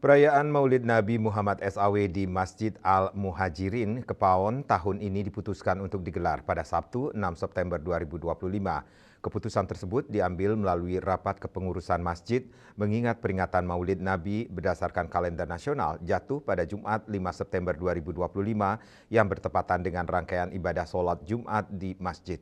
Perayaan Maulid Nabi Muhammad SAW di Masjid Al-Muhajirin, Kepaon tahun ini diputuskan untuk digelar pada Sabtu 6 September 2025. Keputusan tersebut diambil melalui rapat kepengurusan masjid mengingat peringatan Maulid Nabi berdasarkan kalender nasional jatuh pada Jumat 5 September 2025 yang bertepatan dengan rangkaian ibadah sholat Jumat di masjid.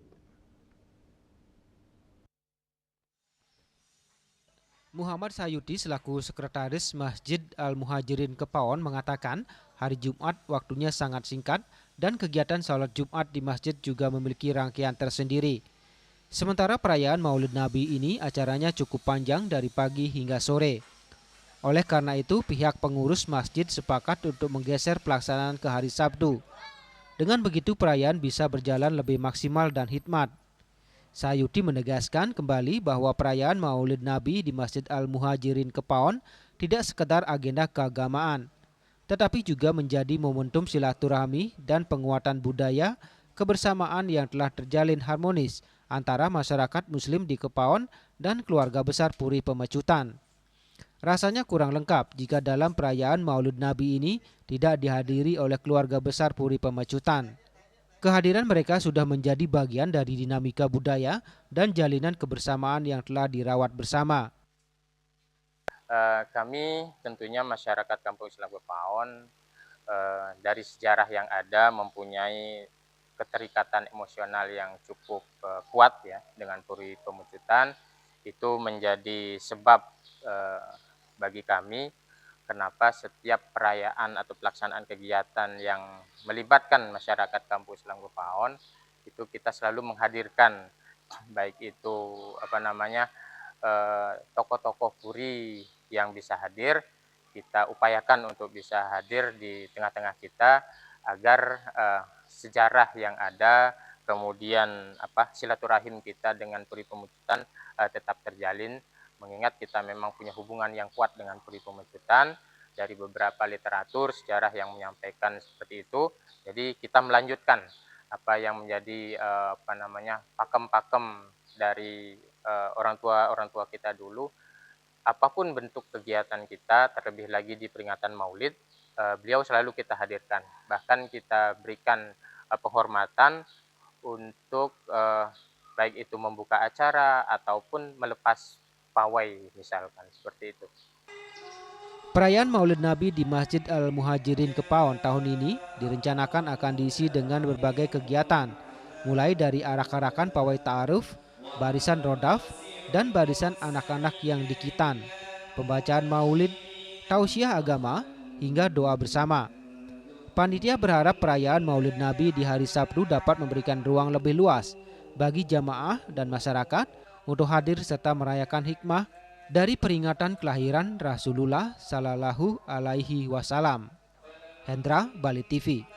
Muhammad Sayuti selaku Sekretaris Masjid Al-Muhajirin Kepaon mengatakan hari Jumat waktunya sangat singkat dan kegiatan sholat Jumat di masjid juga memiliki rangkaian tersendiri. Sementara perayaan Maulid Nabi ini acaranya cukup panjang dari pagi hingga sore. Oleh karena itu pihak pengurus masjid sepakat untuk menggeser pelaksanaan ke hari Sabtu. Dengan begitu perayaan bisa berjalan lebih maksimal dan hikmat. Sayuti menegaskan kembali bahwa perayaan Maulid Nabi di Masjid Al-Muhajirin Kepaon tidak sekedar agenda keagamaan, tetapi juga menjadi momentum silaturahmi dan penguatan budaya kebersamaan yang telah terjalin harmonis antara masyarakat Muslim di Kepaon dan keluarga besar Puri Pemecutan. Rasanya kurang lengkap jika dalam perayaan Maulid Nabi ini tidak dihadiri oleh keluarga besar Puri Pemecutan. Kehadiran mereka sudah menjadi bagian dari dinamika budaya dan jalinan kebersamaan yang telah dirawat bersama. Kami tentunya masyarakat Kampung Islam Kepaon dari sejarah yang ada mempunyai keterikatan emosional yang cukup kuat ya dengan Puri Pemecutan. Itu menjadi sebab bagi kami kenapa setiap perayaan atau pelaksanaan kegiatan yang melibatkan masyarakat Kampung Islam Kepaon itu kita selalu menghadirkan baik itu tokoh-tokoh Puri yang bisa hadir, kita upayakan untuk bisa hadir di tengah-tengah kita agar sejarah yang ada kemudian silaturahim kita dengan Puri Pemecutan tetap terjalin. Mengingat kita memang punya hubungan yang kuat dengan Puri Pemecutan dari beberapa literatur sejarah yang menyampaikan seperti itu. Jadi kita melanjutkan apa yang menjadi pakem-pakem dari orang tua kita dulu. Apapun bentuk kegiatan kita, terlebih lagi di peringatan Maulid, beliau selalu kita hadirkan. Bahkan kita berikan penghormatan untuk baik itu membuka acara ataupun melepas pawai misalkan seperti itu. Perayaan Maulid Nabi di Masjid Al-Muhajirin Kepaon tahun ini direncanakan akan diisi dengan berbagai kegiatan, mulai dari arak-arakan pawai ta'aruf, barisan rodaf, dan barisan anak-anak yang dikitan, pembacaan maulid, tausiah agama, hingga doa bersama. Panitia berharap perayaan Maulid Nabi di hari Sabtu dapat memberikan ruang lebih luas bagi jamaah dan masyarakat untuk hadir serta merayakan hikmah dari peringatan kelahiran Rasulullah Sallallahu Alaihi Wasallam. Hendra, Bali TV.